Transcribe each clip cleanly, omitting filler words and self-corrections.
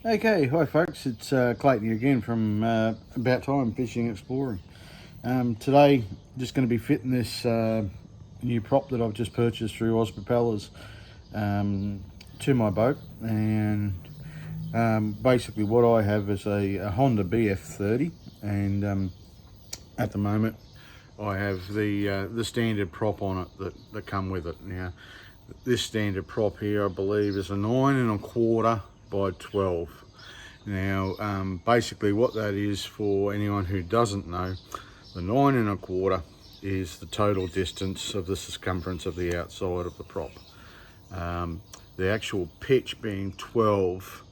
Okay, hi folks, it's Clayton here again from About Time Fishing Exploring. Today, just going to be fitting this new prop that I've just purchased through Oz Propellers to my boat, and basically what I have is a Honda BF30, and at the moment I have the standard prop on it that come with it. Now, this standard prop here, I believe, is a 9¼ by 12. Now, basically what that is, for anyone who doesn't know, the 9¼ is the total distance of the circumference of the outside of the prop. The actual pitch being 12,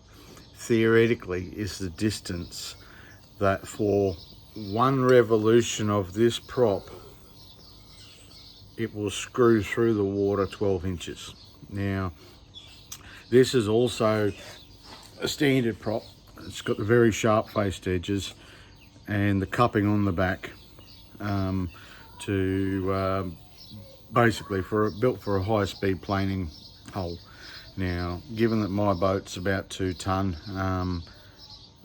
theoretically, is the distance that for one revolution of this prop, it will screw through the water 12 inches. Now, this is also a standard prop. It's got the very sharp faced edges and the cupping on the back basically built for a high speed planing hull. Now, given that my boat's about 2 ton,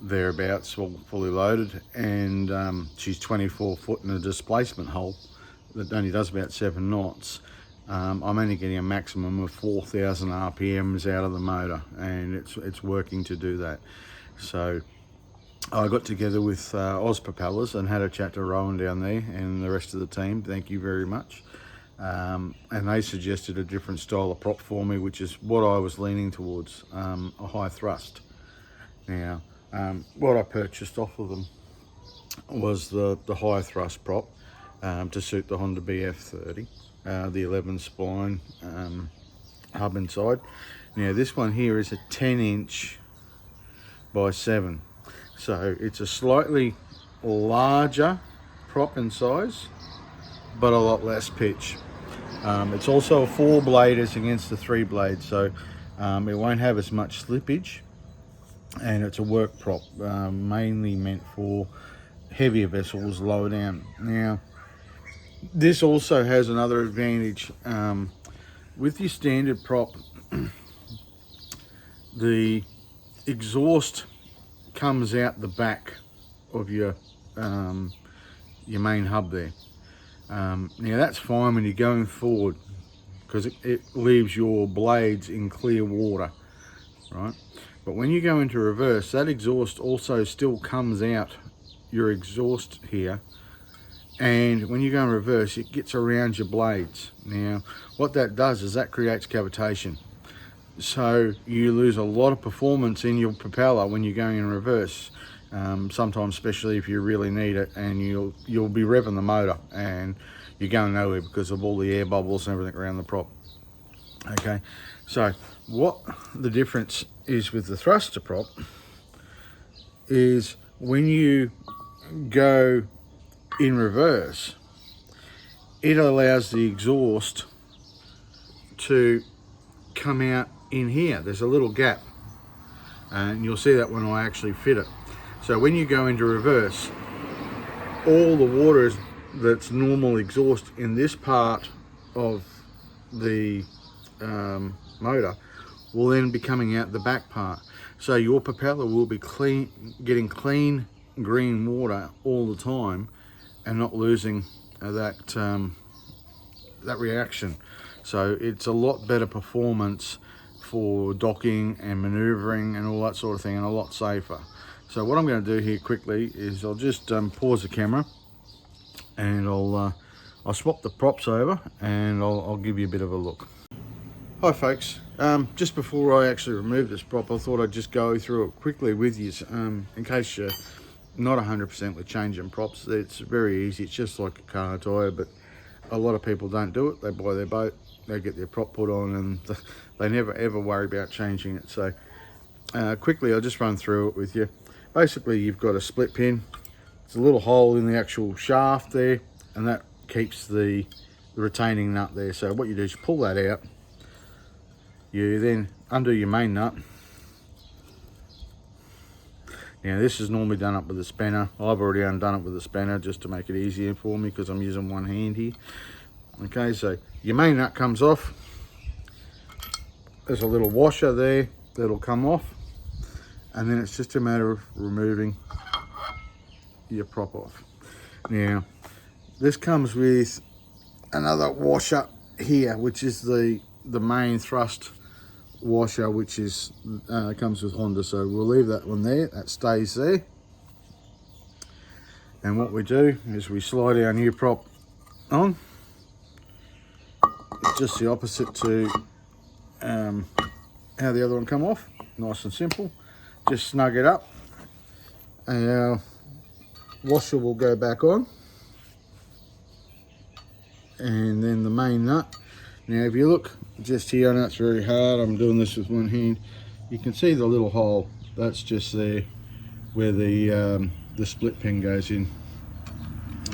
thereabouts, fully loaded, and she's 24 foot in a displacement hull that only does about 7 knots, I'm only getting a maximum of 4,000 RPMs out of the motor, and it's working to do that. So I got together with Oz Propellers and had a chat to Rowan down there and the rest of the team. Thank you very much. And they suggested a different style of prop for me, which is what I was leaning towards, a high thrust. Now, what I purchased off of them was the high thrust prop to suit the Honda BF30, the 11 spline hub inside. Now, this one here is a 10" by 7, so it's a slightly larger prop in size, but a lot less pitch. It's also a 4 bladers against the 3 blades, so it won't have as much slippage, and it's a work prop, mainly meant for heavier vessels lower down. Now, this also has another advantage. With your standard prop, the exhaust comes out the back of your main hub there. Now, that's fine when you're going forward, because it leaves your blades in clear water, right? But when you go into reverse, that exhaust also still comes out your exhaust here, and when you go in reverse, it gets around your blades. Now, what that does is that creates cavitation, so you lose a lot of performance in your propeller when you're going in reverse, sometimes, especially if you really need it, and you'll be revving the motor and you're going nowhere because of all the air bubbles and everything around the prop. Okay, so what the difference is with the thruster prop is when you go in reverse, it allows the exhaust to come out in here. There's a little gap, and you'll see that when I actually fit it. So when you go into reverse, all the water that's normal exhaust in this part of the motor will then be coming out the back part. So your propeller will be getting clean green water all the time, and not losing that reaction. So it's a lot better performance for docking and maneuvering and all that sort of thing, and a lot safer. So what I'm going to do here quickly is I'll just pause the camera, and I'll swap the props over, and I'll give you a bit of a look. Hi folks, just before I actually remove this prop, I thought I'd just go through it quickly with you, in case you're not 100% with changing props. It's very easy. It's just like a car tire, but a lot of people don't do it. They buy their boat, they get their prop put on, and they never ever worry about changing it. So quickly, I'll just run through it with you. Basically, you've got a split pin. It's a little hole in the actual shaft there, and that keeps the retaining nut there. So what you do is you pull that out. You then undo your main nut. Now, this is normally done up with a spanner. I've already undone it with a spanner just to make it easier for me, because I'm using one hand here. Okay, so your main nut comes off. There's a little washer there that'll come off, and then it's just a matter of removing your prop off. Now, this comes with another washer here, which is the main thrust washer, which is comes with Honda. So we'll leave that one there, that stays there. And what we do is we slide our new prop on. It's just the opposite to how the other one come off. Nice and simple. Just snug it up, and our washer will go back on, and then the main nut. Now if you look just here, I know it's very hard, I'm doing this with one hand, you can see the little hole, that's just there where the split pin goes in.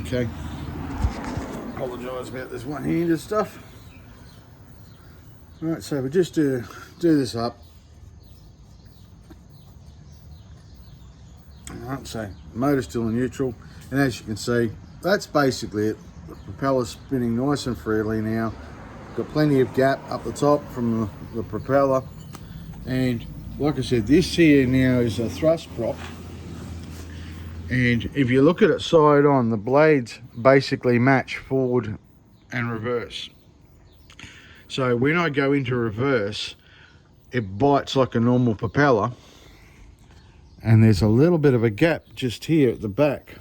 Okay, apologise about this one-handed stuff. Alright, so we just do this up. Alright, so the motor's still in neutral, and as you can see, that's basically it. The propeller's spinning nice and freely now. Got plenty of gap up the top from the propeller, and like I said, this here now is a thrust prop, and if you look at it side on, the blades basically match forward and reverse. So when I go into reverse, it bites like a normal propeller, and there's a little bit of a gap just here at the back,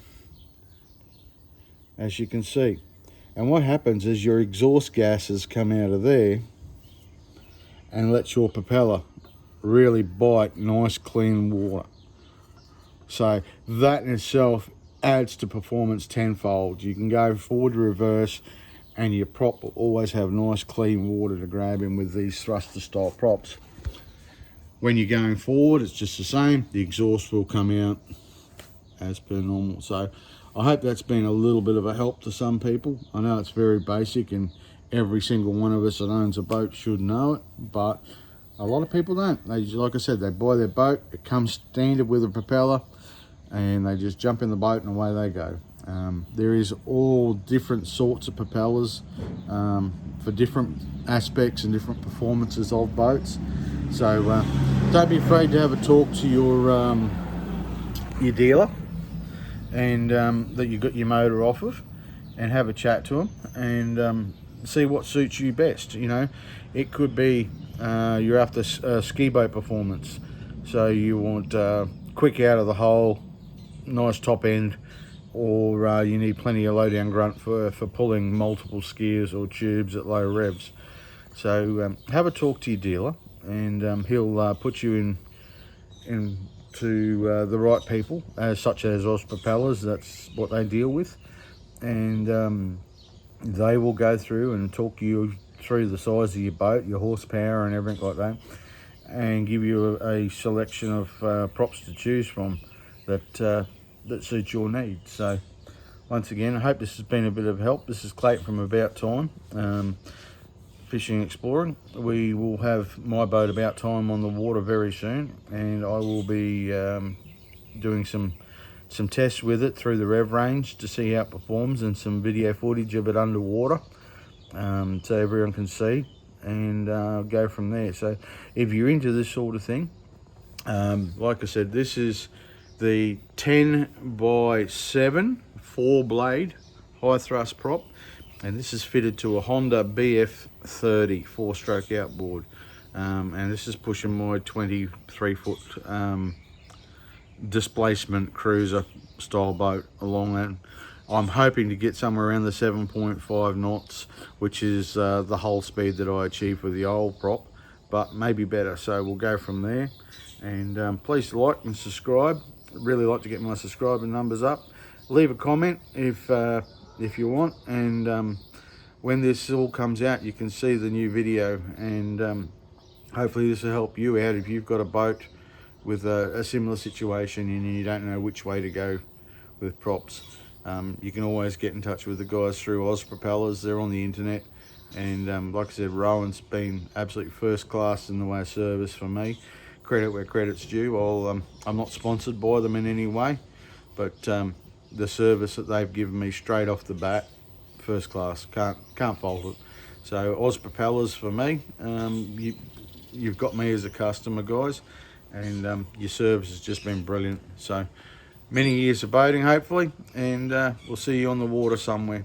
as you can see. And what happens is your exhaust gases come out of there and lets your propeller really bite nice clean water. So that in itself adds to performance tenfold. You can go forward, reverse, and your prop will always have nice clean water to grab in with these thruster style props. When you're going forward, it's just the same. The exhaust will come out as per normal. So I hope that's been a little bit of a help to some people. I know it's very basic, and every single one of us that owns a boat should know it, but a lot of people don't. They, like I said, they buy their boat, it comes standard with a propeller, and they just jump in the boat and away they go. There is all different sorts of propellers for different aspects and different performances of boats. So don't be afraid to have a talk to your dealer, and that you got your motor off of, and have a chat to them and see what suits you best. You know, it could be you're after ski boat performance, so you want quick out of the hole, nice top end, or you need plenty of low down grunt for pulling multiple skiers or tubes at low revs. So have a talk to your dealer, and he'll put you to the right people, such as Oz Propellers. That's what they deal with, and they will go through and talk you through the size of your boat, your horsepower and everything like that, and give you a selection of props to choose from that suits your needs. So once again, I hope this has been a bit of help. This is Clayton from About Time Fishing Exploring. We will have my boat About Time on the water very soon, and I will be doing some tests with it through the rev range to see how it performs, and some video footage of it underwater so everyone can see, and go from there. So if you're into this sort of thing, like I said, this is the 10x7 4 blade high thrust prop, and this is fitted to a Honda BF30 4-stroke outboard, and this is pushing my 23 foot displacement cruiser style boat along that. I'm hoping to get somewhere around the 7.5 knots, which is the whole speed that I achieved with the old prop, but maybe better. So we'll go from there, and please like and subscribe. I'd really like to get my subscriber numbers up. Leave a comment if you want, and when this all comes out, you can see the new video, and hopefully this will help you out if you've got a boat with a similar situation and you don't know which way to go with props. You can always get in touch with the guys through Oz Propellers. They're on the internet, and like I said, Rowan's been absolutely first class in the way of service for me. Credit where credit's due. I'm not sponsored by them in any way, but the service that they've given me straight off the bat, first class. Can't fault it. So Oz Propellers for me. You've got me as a customer, guys, and your service has just been brilliant. So many years of boating hopefully, and we'll see you on the water somewhere.